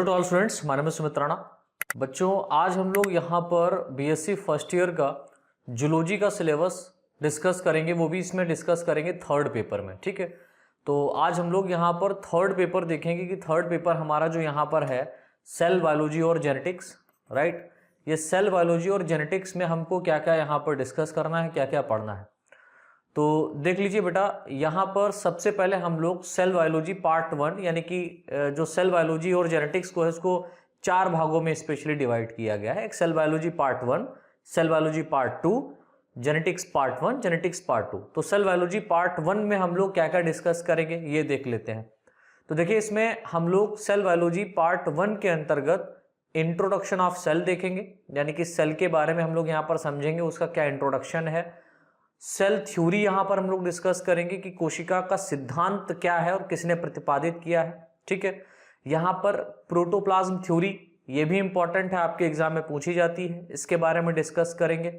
To all students, my name is Sumit Rana. बच्चों, आज हम लोग यहाँ पर बीएससी फर्स्ट ईयर का जूलॉजी का सिलेबस डिस्कस करेंगे, वो भी इसमें डिस्कस करेंगे थर्ड पेपर में। ठीक है, तो आज हम लोग यहाँ पर थर्ड पेपर देखेंगे कि थर्ड पेपर हमारा जो यहाँ पर है सेल बायोलॉजी और जेनेटिक्स, राइट। ये सेल बायोलॉजी और जेनेटिक्स में हमको क्या क्या यहाँ पर डिस्कस करना है, क्या क्या पढ़ना है, तो देख लीजिए बेटा। यहाँ पर सबसे पहले हम लोग सेल बायोलॉजी पार्ट 1 यानी कि जो सेल बायोलॉजी और जेनेटिक्स को है इसको 4 भागों में स्पेशली डिवाइड किया गया है। एक cell biology part 1, cell biology part 2, genetics part 1, genetics part 2। तो सेल बायोलॉजी पार्ट 1 में हम लोग क्या क्या डिस्कस करेंगे ये देख लेते हैं। तो देखिए, इसमें हम लोग सेल बायोलॉजी पार्ट 1 के अंतर्गत इंट्रोडक्शन ऑफ सेल देखेंगे, यानी कि सेल के बारे में हम लोग यहाँ पर समझेंगे, उसका क्या इंट्रोडक्शन है। सेल थ्योरी यहां पर हम लोग डिस्कस करेंगे कि कोशिका का सिद्धांत क्या है और किसने प्रतिपादित किया है। ठीक है, यहां पर प्रोटोप्लाज्म थ्योरी, ये भी इंपॉर्टेंट है, आपके एग्जाम में पूछी जाती है, इसके बारे में डिस्कस करेंगे।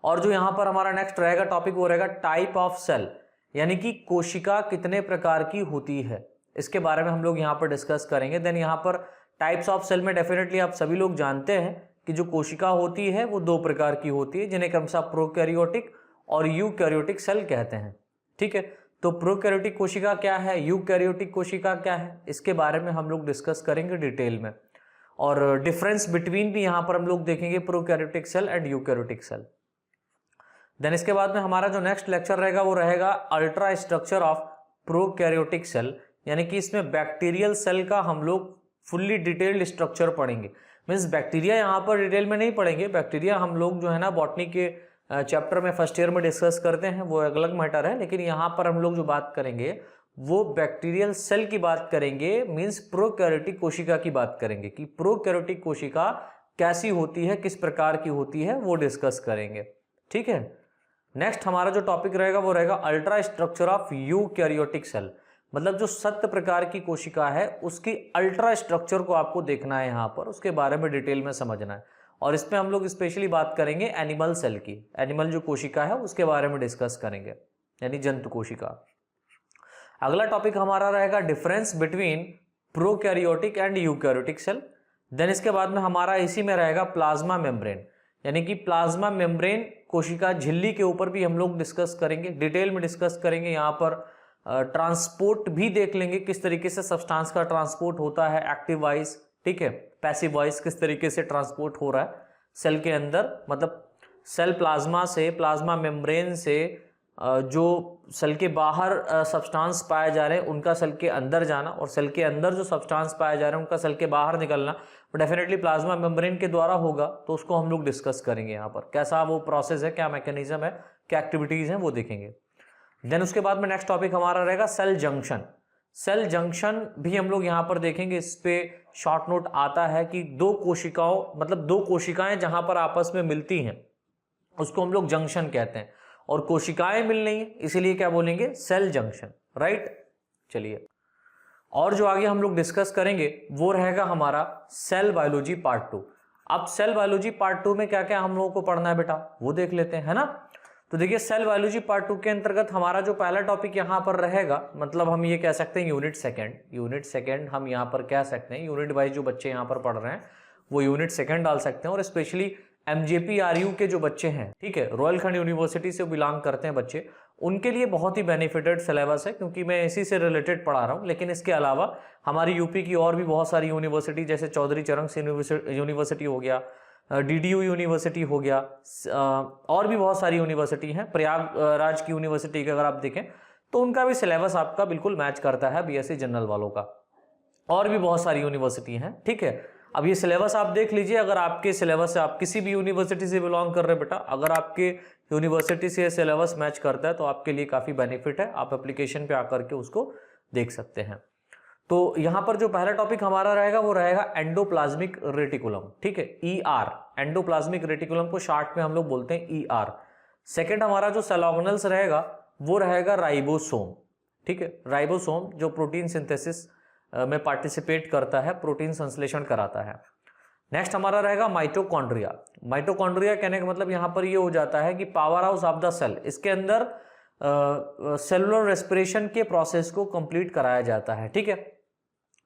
और जो यहां पर हमारा नेक्स्ट रहेगा टॉपिक वो रहेगा टाइप ऑफ सेल, यानी कि कोशिका कितने प्रकार की होती है, इसके बारे में हम लोग यहां पर डिस्कस करेंगे। देन यहां पर टाइप्स ऑफ सेल में डेफिनेटली आप सभी लोग जानते हैं कि जो कोशिका होती है वो 2 प्रकार की होती है, जिन्हें क्रमशः प्रोकैरियोटिक और यूकैरियोटिक सेल कहते हैं। ठीक है, तो प्रोकैरियोटिक कोशिका क्या है, यूकैरियोटिक कोशिका क्या है, इसके बारे में हम लोग डिस्कस करेंगे डिटेल में। और डिफरेंस बिटवीन भी यहां पर हम लोग देखेंगे, prokaryotic cell and eukaryotic cell. Then इसके बाद में हमारा जो नेक्स्ट लेक्चर रहेगा वो रहेगा ultra structure of prokaryotic cell, यानी कि इसमें बैक्टीरियल सेल का हम लोग फुल्ली डिटेल्ड स्ट्रक्चर पढ़ेंगे। मीन्स बैक्टीरिया यहाँ पर डिटेल में नहीं पढ़ेंगे, बैक्टीरिया हम लोग जो है ना बॉटनी के चैप्टर में फर्स्ट ईयर में डिस्कस करते हैं, वो अलग मैटर है। लेकिन यहाँ पर हम लोग जो बात करेंगे वो बैक्टीरियल सेल की बात करेंगे, मीन्स प्रोकैरियोटिक कोशिका की बात करेंगे कि प्रोकैरियोटिक कोशिका कैसी होती है, किस प्रकार की होती है, वो डिस्कस करेंगे। ठीक है, नेक्स्ट हमारा जो टॉपिक रहेगा वो रहेगा ultra structure of eukaryotic cell, मतलब जो 7 प्रकार की कोशिका है उसकी अल्ट्रा स्ट्रक्चर को आपको देखना है यहाँ पर, उसके बारे में डिटेल में समझना है। और इसमें हम लोग स्पेशली बात करेंगे एनिमल सेल की, एनिमल जो कोशिका है उसके बारे में डिस्कस करेंगे, यानी जंतु कोशिका। अगला टॉपिक हमारा रहेगा difference between prokaryotic and eukaryotic cell. Then इसके बाद में हमारा इसी में रहेगा प्लाज्मा मेम्ब्रेन, यानी कि प्लाज्मा मेम्ब्रेन कोशिका झिल्ली के ऊपर भी हम लोग डिस्कस करेंगे, डिटेल में डिस्कस करेंगे। यहाँ पर ट्रांसपोर्ट भी देख लेंगे, किस तरीके से सब्सटेंस का ट्रांसपोर्ट होता है, एक्टिव वाइज, ठीक है, पैसिव वाइज किस तरीके से ट्रांसपोर्ट हो रहा है सेल के अंदर, मतलब सेल प्लाज्मा से, प्लाज्मा मेम्ब्रेन से जो सेल के बाहर सब्सटेंस पाए जा रहे हैं उनका सेल के अंदर जाना, और सेल के अंदर जो सब्सटेंस पाए जा रहे हैं उनका सेल के बाहर निकलना डेफिनेटली प्लाज्मा मेम्ब्रेन के द्वारा होगा। तो उसको हम लोग डिस्कस करेंगे यहाँ पर, कैसा वो प्रोसेस है, क्या मैकेनिज्म है, क्या एक्टिविटीज हैं, वो देखेंगे। देन उसके बाद में नेक्स्ट टॉपिक हमारा रहेगा सेल जंक्शन। सेल जंक्शन भी हम लोग यहाँ पर देखेंगे, इस पे शॉर्ट नोट आता है कि 2 कोशिकाओं, मतलब 2 कोशिकाएं जहां पर आपस में मिलती हैं उसको हम लोग जंक्शन कहते हैं, और कोशिकाएं मिल रही हैं इसीलिए क्या बोलेंगे, सेल जंक्शन, राइट। चलिए, और जो आगे हम लोग डिस्कस करेंगे वो रहेगा हमारा सेल बायोलॉजी पार्ट 2। अब सेल बायोलॉजी पार्ट 2 में क्या क्या हम लोगों को पढ़ना है बेटा वो देख लेते हैं, है ना। तो देखिए, सेल बायोलॉजी पार्ट 2 के अंतर्गत हमारा जो पहला टॉपिक यहाँ पर रहेगा, मतलब हम ये कह सकते हैं यूनिट सेकंड हम यहाँ पर कह सकते हैं, यूनिट वाइज जो बच्चे यहाँ पर पढ़ रहे हैं वो यूनिट सेकंड डाल सकते हैं। और स्पेशली MJPRU के जो बच्चे हैं, ठीक है, रॉयल खंड यूनिवर्सिटी से बिलोंग करते हैं बच्चे, उनके लिए बहुत ही बेनिफिटेड सिलेबस है, क्योंकि मैं इसी से रिलेटेड पढ़ा रहा हूँ। लेकिन इसके अलावा हमारी यूपी की और भी बहुत सारी यूनिवर्सिटी, जैसे चौधरी चरण सिंह यूनिवर्सिटी हो गया, DDU यूनिवर्सिटी हो गया, और भी बहुत सारी यूनिवर्सिटी हैं, प्रयागराज की यूनिवर्सिटी का अगर आप देखें तो उनका भी सिलेबस आपका बिल्कुल मैच करता है BSc जनरल वालों का, और भी बहुत सारी यूनिवर्सिटी हैं। ठीक है, अब ये सिलेबस आप देख लीजिए, अगर आपके सिलेबस से, आप किसी भी यूनिवर्सिटी से बिलोंग कर रहे हैं बेटा, अगर आपके यूनिवर्सिटी से सिलेबस मैच करता है तो आपके लिए काफ़ी बेनिफिट है, आप एप्लीकेशन पे आकर के उसको देख सकते हैं। तो यहां पर जो पहला टॉपिक हमारा रहेगा वो रहेगा एंडोप्लाज्मिक रेटिकुलम, ठीक है, ER, एंडोप्लाज्मिक रेटिकुलम को शॉर्ट में हम लोग बोलते हैं ER। सेकंड हमारा जो सेल ऑर्गेनल्स रहेगा वो रहेगा राइबोसोम, ठीक है, राइबोसोम जो प्रोटीन सिंथेसिस में पार्टिसिपेट करता है, प्रोटीन संश्लेषण कराता है। नेक्स्ट हमारा रहेगा माइटोकॉन्ड्रिया। माइटोकॉन्ड्रिया कहने का मतलब यहां पर ये हो जाता है कि power house of the cell, इसके अंदर सेलुलर रेस्पिरेशन के प्रोसेस को कंप्लीट कराया जाता है, ठीक है।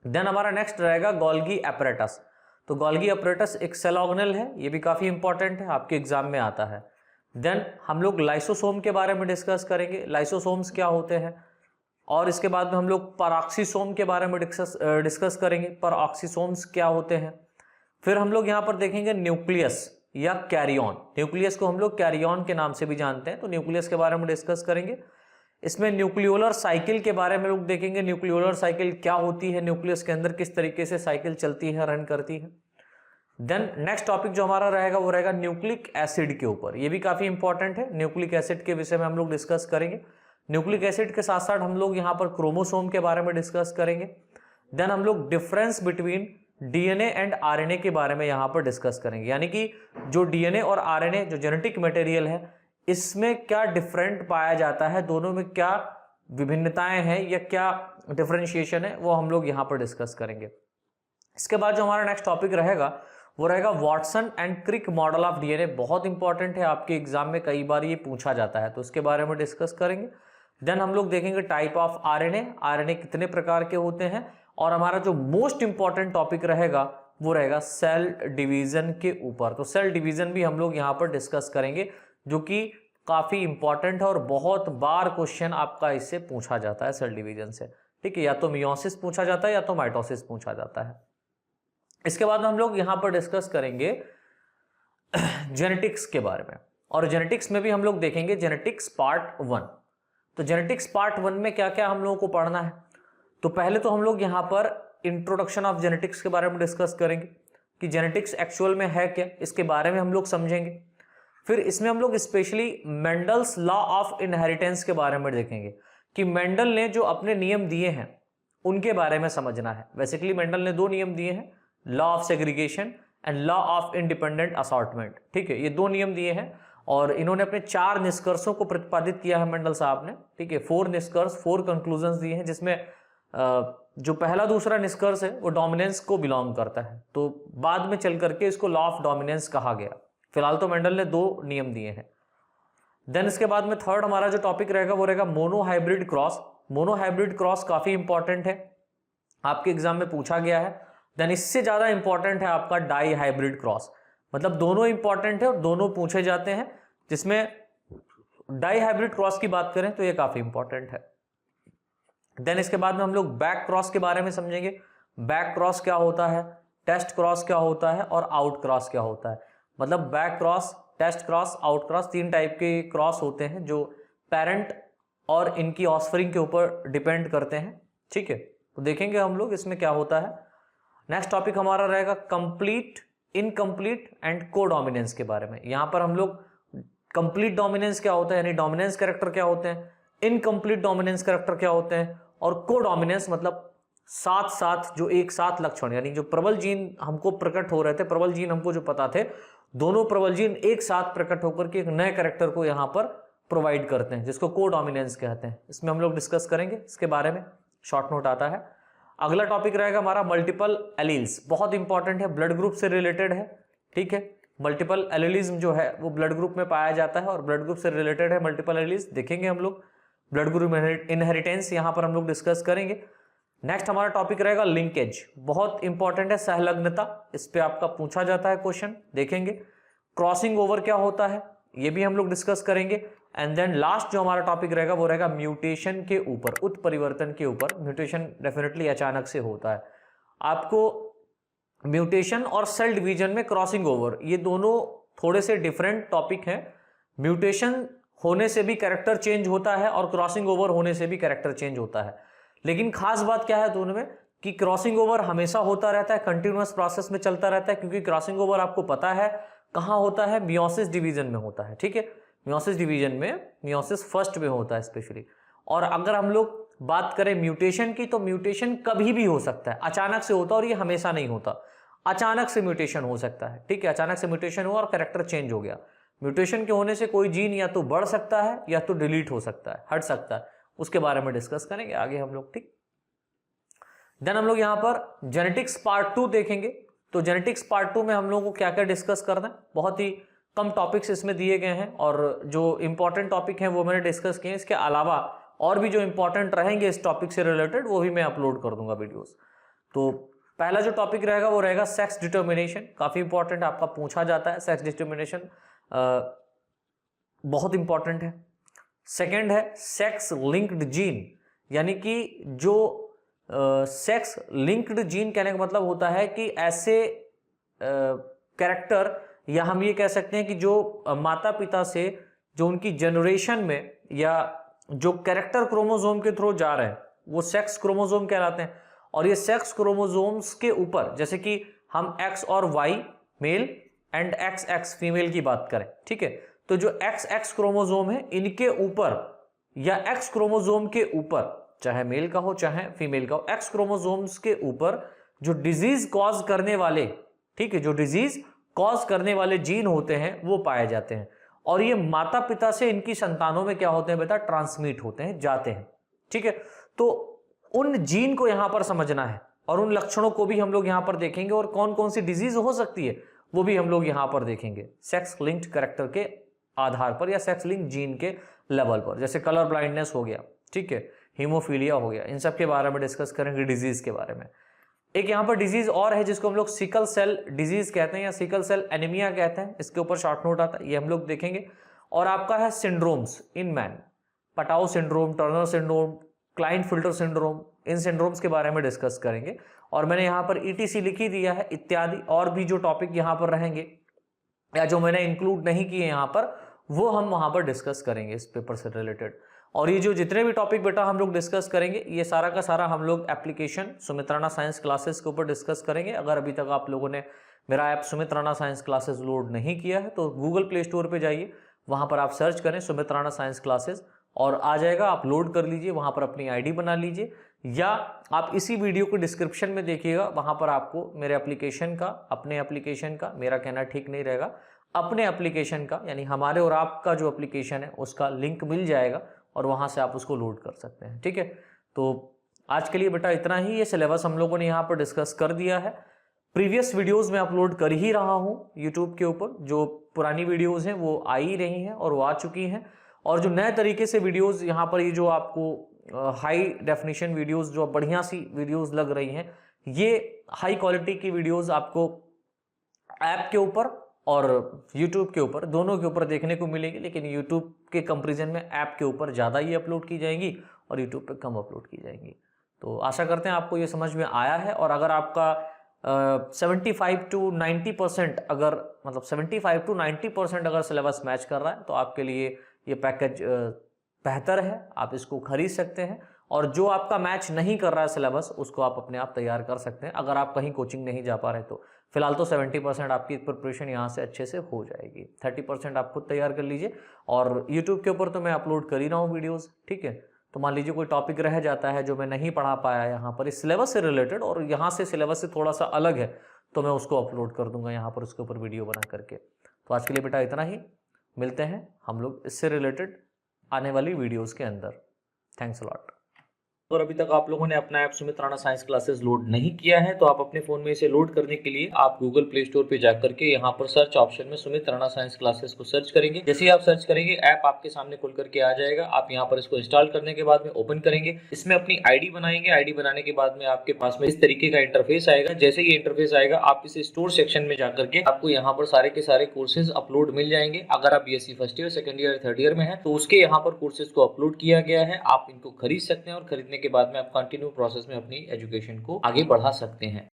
देन हमारा नेक्स्ट रहेगा गोल्गी एपरेटस। तो गोल्गी एपरेटस एक सेल ऑर्गेनेल है, ये भी काफ़ी इंपॉर्टेंट है, आपके एग्जाम में आता है। देन हम लोग लाइसोसोम के बारे में डिस्कस करेंगे, लाइसोसोम्स क्या होते हैं, और इसके बाद में हम लोग पैराक्सीसोम के बारे में डिस्कस करेंगे, पैराक्सीसोम्स क्या होते हैं। फिर हम लोग यहाँ पर देखेंगे न्यूक्लियस या कैरियन, न्यूक्लियस को हम लोग कैरियन के नाम से भी जानते हैं, तो न्यूक्लियस के बारे में डिस्कस करेंगे। इसमें न्यूक्लियोलर साइकिल के बारे में लोग देखेंगे, न्यूक्लियोलर साइकिल क्या होती है, न्यूक्लियस के अंदर किस तरीके से साइकिल चलती है, रन करती है। देन नेक्स्ट टॉपिक जो हमारा रहेगा वो रहेगा न्यूक्लिक एसिड के ऊपर, ये भी काफी इंपॉर्टेंट है, न्यूक्लिक एसिड के विषय में हम लोग डिस्कस करेंगे। न्यूक्लिक एसिड के साथ साथ हम लोग यहाँ पर क्रोमोसोम के बारे में डिस्कस करेंगे। देन हम लोग difference between DNA and RNA के बारे में यहाँ पर डिस्कस करेंगे, यानी कि जो डीएनए और आरएनए जो जेनेटिक मटेरियल है इसमें क्या डिफरेंट पाया जाता है, दोनों में क्या विभिन्नताएं हैं या क्या डिफरेंशिएशन है, वो हम लोग यहाँ पर डिस्कस करेंगे। इसके बाद जो हमारा नेक्स्ट टॉपिक रहेगा वो रहेगा Watson and Crick model of DNA, बहुत इंपॉर्टेंट है, आपके एग्जाम में कई बार ये पूछा जाता है, तो उसके बारे में डिस्कस करेंगे। देन हम लोग देखेंगे टाइप ऑफ आरएनए, आरएनए कितने प्रकार के होते हैं, और हमारा जो मोस्ट इंपॉर्टेंट टॉपिक रहेगा वो रहेगा सेल डिवीजन के ऊपर। तो सेल डिवीजन भी हम लोग यहाँ पर डिस्कस करेंगे, जो कि काफी इंपॉर्टेंट है और बहुत बार क्वेश्चन आपका इससे पूछा जाता है सेल डिवीजन से, ठीक है, या तो मियोसिस पूछा जाता है या तो माइटोसिस पूछा जाता है। इसके बाद हम लोग यहाँ पर डिस्कस करेंगे जेनेटिक्स के बारे में, और जेनेटिक्स में भी हम लोग देखेंगे जेनेटिक्स पार्ट 1। तो जेनेटिक्स पार्ट 1 में क्या क्या हम लोगों को पढ़ना है, तो पहले तो हम लोग यहाँ पर इंट्रोडक्शन ऑफ जेनेटिक्स के बारे में डिस्कस करेंगे कि जेनेटिक्स एक्चुअल में है क्या, इसके बारे में हम लोग समझेंगे। फिर इसमें हम लोग specially Mendel's law of inheritance के बारे में देखेंगे कि मेंडल ने जो अपने नियम दिए हैं उनके बारे में समझना है। बेसिकली मेंडल ने 2 नियम दिए हैं, law of segregation and law of independent assortment, ठीक है, ये 2 नियम दिए हैं और इन्होंने अपने 4 निष्कर्षों को प्रतिपादित किया है मेंडल साहब ने, ठीक है, 4 निष्कर्ष 4 कंक्लूजन्स दिए हैं, जिसमें जो पहला दूसरा निष्कर्ष है वो डोमिनेंस को बिलोंग करता है, तो बाद में चल करके इसको लॉ ऑफ डोमिनेंस कहा गया। फिलहाल तो मेंडल ने 2 नियम दिए हैं। देन इसके बाद में थर्ड हमारा जो टॉपिक रहेगा वो रहेगा मोनोहाइब्रिड क्रॉस। मोनोहाइब्रिड क्रॉस काफी इंपॉर्टेंट है, आपके एग्जाम में पूछा गया है। देन इससे ज्यादा इंपॉर्टेंट है आपका डाई हाइब्रिड क्रॉस, मतलब दोनों इंपॉर्टेंट है और दोनों पूछे जाते हैं, जिसमें डाई हाइब्रिड क्रॉस की बात करें तो ये काफी इंपॉर्टेंट है। देन इसके बाद में हम लोग बैक क्रॉस के बारे में समझेंगे, बैक क्रॉस क्या होता है, टेस्ट क्रॉस क्या होता है और आउट क्रॉस क्या होता है। मतलब back cross, test cross, out cross 3 type के क्रॉस होते हैं जो पेरेंट और इनकी ऑफस्प्रिंग के ऊपर डिपेंड करते हैं, ठीक है, तो देखेंगे हम लोग इसमें क्या होता है। नेक्स्ट टॉपिक हमारा रहेगा कंप्लीट, इनकम्प्लीट एंड को डोमिनेंस के बारे में। यहां पर हम लोग कंप्लीट डोमिनेंस क्या होता है यानी डोमिनेंस कैरेक्टर क्या होते हैं, इनकम्प्लीट डोमिनेंस कैरेक्टर क्या होते हैं, और को डोमिनेंस मतलब साथ साथ जो एक साथ लक्षण, यानी जो प्रबल जीन हमको प्रकट हो रहे थे, प्रबल जीन हमको जो पता थे, दोनों प्रबल जीन एक साथ प्रकट होकर के एक नए कैरेक्टर को यहां पर प्रोवाइड करते हैं, जिसको को डोमिनेंस कहते हैं। इसमें हम लोग डिस्कस करेंगे, इसके बारे में शॉर्ट नोट आता है। अगला टॉपिक रहेगा हमारा मल्टीपल एलील्स, बहुत इंपॉर्टेंट है, ब्लड ग्रुप से रिलेटेड है, ठीक है, मल्टीपल एलीलिज्म जो है वो ब्लड ग्रुप में पाया जाता है और ब्लड ग्रुप से रिलेटेड है मल्टीपल एलील्स, देखेंगे हम लोग। ब्लड ग्रुप इनहेरिटेंस यहां पर हम लोग डिस्कस करेंगे। नेक्स्ट हमारा टॉपिक रहेगा लिंकेज, बहुत इंपॉर्टेंट है, सहलग्नता, इस पे आपका पूछा जाता है क्वेश्चन, देखेंगे। क्रॉसिंग ओवर क्या होता है ये भी हम लोग डिस्कस करेंगे। एंड देन लास्ट जो हमारा टॉपिक रहेगा वो रहेगा म्यूटेशन के ऊपर, उत्परिवर्तन के ऊपर। म्यूटेशन डेफिनेटली अचानक से होता है, आपको म्यूटेशन और सेल डिवीजन में क्रॉसिंग ओवर, ये दोनों थोड़े से डिफरेंट टॉपिक हैं। म्यूटेशन होने से भी कैरेक्टर चेंज होता है और क्रॉसिंग ओवर होने से भी कैरेक्टर चेंज होता है, लेकिन खास बात क्या है दोनों में कि क्रॉसिंग ओवर हमेशा होता रहता है, कंटिन्यूअस प्रोसेस में चलता रहता है, क्योंकि क्रॉसिंग ओवर आपको पता है कहाँ होता है, मियोसिस डिवीजन में होता है, ठीक है, मियोसिस डिवीजन में, मियोसिस फर्स्ट में होता है स्पेशली। और अगर हम लोग बात करें म्यूटेशन की, तो म्यूटेशन कभी भी हो सकता है, अचानक से होता है और ये हमेशा नहीं होता, अचानक से म्यूटेशन हो सकता है, ठीक है, अचानक से म्यूटेशन हुआ और कैरेक्टर चेंज हो गया। म्यूटेशन के होने से कोई जीन या तो बढ़ सकता है या तो डिलीट हो सकता है, हट सकता है, उसके बारे में डिस्कस करेंगे आगे हम लोग, ठीक। देन हम लोग यहाँ पर जेनेटिक्स पार्ट 2 देखेंगे। तो जेनेटिक्स पार्ट 2 में हम लोगों को क्या क्या डिस्कस करना है, बहुत ही कम टॉपिक्स इसमें दिए गए हैं और जो इंपॉर्टेंट टॉपिक हैं वो मैंने डिस्कस किए। इसके अलावा और भी जो इंपॉर्टेंट रहेंगे इस टॉपिक से रिलेटेड वो भी मैं अपलोड कर दूंगा वीडियोस। तो पहला जो टॉपिक रहेगा वो रहेगा सेक्स डिटर्मिनेशन, काफी इंपॉर्टेंट, आपका पूछा जाता है सेक्स डिटर्मिनेशन, बहुत इंपॉर्टेंट है। सेकंड है सेक्स लिंक्ड जीन, यानी कि जो सेक्स लिंक्ड जीन कहने का मतलब होता है कि ऐसे कैरेक्टर, या हम ये कह सकते हैं कि जो माता पिता से जो उनकी जनरेशन में या जो कैरेक्टर क्रोमोसोम के थ्रू जा रहे हैं वो सेक्स क्रोमोसोम कहलाते हैं। और ये सेक्स क्रोमोसोम्स के ऊपर, जैसे कि हम एक्स और Y male and X X female की बात करें, ठीक है, तो जो एक्स एक्स क्रोमोसोम है इनके ऊपर या एक्स क्रोमोसोम के ऊपर, चाहे मेल का हो चाहे फीमेल का हो, एक्स क्रोमोसोम्स के ऊपर जो डिजीज कॉज करने वाले, ठीक है, जो डिजीज कॉज करने वाले जीन होते हैं वो पाए जाते हैं। और ये माता पिता से इनकी संतानों में क्या होते हैं बेटा, ट्रांसमिट होते हैं, जाते हैं, ठीक है। तो उन जीन को यहां पर समझना है और उन लक्षणों को भी हम लोग यहां पर देखेंगे, और कौन कौन सी डिजीज हो सकती है वो भी हम लोग यहां पर देखेंगे सेक्स लिंक्ड कैरेक्टर के आधार पर या सेक्स लिंक जीन के लेवल पर। जैसे कलर ब्लाइंडनेस हो गया, ठीक है, हीमोफीलिया हो गया, इन सब के बारे में डिस्कस करेंगे, डिजीज के बारे में। एक यहाँ पर डिजीज और है जिसको हम लोग सिकल सेल डिजीज कहते हैं या सिकल सेल एनीमिया कहते हैं, इसके ऊपर शॉर्ट नोट आता है, ये हम लोग देखेंगे। और आपका है syndromes in man, Patau syndrome, Turner syndrome, Klinefelter syndrome, इन सिंड्रोम्स के बारे में डिस्कस करेंगे। और मैंने यहाँ पर ETC लिख ही दिया है, इत्यादि और भी जो टॉपिक यहाँ पर रहेंगे या जो मैंने इंक्लूड नहीं किए यहाँ पर, वो हम वहाँ पर डिस्कस करेंगे इस पेपर से रिलेटेड। और ये जो जितने भी टॉपिक बेटा हम लोग डिस्कस करेंगे, ये सारा का सारा हम लोग application Sumit Rana science classes के ऊपर डिस्कस करेंगे। अगर अभी तक आप लोगों ने मेरा app Sumit Rana science classes load नहीं किया है तो गूगल प्ले स्टोर पे जाइए, वहाँ पर आप सर्च करें सुमित राणा साइंस क्लासेस और आ जाएगा, आप लोड कर लीजिए, वहाँ पर अपनी ID बना लीजिए, या आप इसी वीडियो को डिस्क्रिप्शन में देखिएगा, वहाँ पर आपको मेरे एप्लीकेशन का, अपने एप्लीकेशन का, मेरा कहना ठीक नहीं रहेगा, अपने एप्लीकेशन का यानी हमारे और आपका जो एप्लीकेशन है उसका लिंक मिल जाएगा और वहाँ से आप उसको लोड कर सकते हैं, ठीक है। तो आज के लिए बेटा इतना ही, ये सिलेबस हम लोगों ने यहाँ पर डिस्कस कर दिया है। प्रीवियस वीडियोस में अपलोड कर ही रहा हूँ यूट्यूब के ऊपर, जो पुरानी वीडियोस हैं वो आ ही रही हैं और वो आ चुकी हैं, और जो नए तरीके से वीडियोस यहाँ पर ये जो आपको हाई डेफिनेशन वीडियोस जो बढ़िया सी वीडियोस लग रही हैं, ये हाई क्वालिटी की वीडियोस आपको ऐप के ऊपर और YouTube के ऊपर, दोनों के ऊपर देखने को मिलेगी, लेकिन YouTube के कंपैरिजन में ऐप के ऊपर ज़्यादा ही अपलोड की जाएंगी और YouTube पे कम अपलोड की जाएंगी। तो आशा करते हैं आपको ये समझ में आया है। और अगर आपका 75 to 90% अगर मतलब 75 to 90% अगर सिलेबस मैच कर रहा है तो आपके लिए ये पैकेज बेहतर है, आप इसको खरीद सकते हैं। और जो आपका मैच नहीं कर रहा है सिलेबस, उसको आप अपने आप तैयार कर सकते हैं अगर आप कहीं कोचिंग नहीं जा पा रहे तो। फिलहाल तो 70% आपकी प्रिपरेशन यहाँ से अच्छे से हो जाएगी, 30% आप खुद तैयार कर लीजिए। और यूट्यूब के ऊपर तो मैं अपलोड कर ही रहा हूँ वीडियोस, ठीक है। तो मान लीजिए कोई टॉपिक रह जाता है जो मैं नहीं पढ़ा पाया यहाँ पर इस सिलेबस से रिलेटेड, और यहाँ से सिलेबस से थोड़ा सा अलग है, तो मैं उसको अपलोड कर दूंगा यहाँ पर उसके ऊपर वीडियो बना करके। तो आज के लिए बेटा इतना ही, मिलते हैं हम लोग इससे रिलेटेड आने वाली वीडियोज़ के अंदर। Thanks a lot. और अभी तक आप लोगों ने अपना app Sumit Rana science classes load नहीं किया है तो आप अपने फोन में इसे लोड करने के लिए आप गूगल प्ले स्टोर पे जाकर के यहाँ पर सर्च ऑप्शन में सुमित राणा साइंस क्लासेस को सर्च करेंगे। जैसे ही आप सर्च करेंगे ऐप आपके सामने खुल करके आ जाएगा। आप यहाँ पर इसको इंस्टॉल करने के बाद में ओपन करेंगे, इसमें अपनी ID बनाएंगे। ID बनाने के बाद में आपके पास में इस तरीके का इंटरफेस आएगा। जैसे ये इंटरफेस आएगा आप इस स्टोर सेक्शन में जाकर के आपको यहाँ पर सारे के सारे कोर्सेज अपलोड मिल जाएंगे। अगर आप BSc first year, second year, third year में है तो उसके यहाँ पर कोर्सेज को अपलोड किया गया है। आप इनको खरीद सकते हैं और खरीदने के बाद में आप कंटिन्यू प्रोसेस में अपनी एजुकेशन को आगे बढ़ा सकते हैं।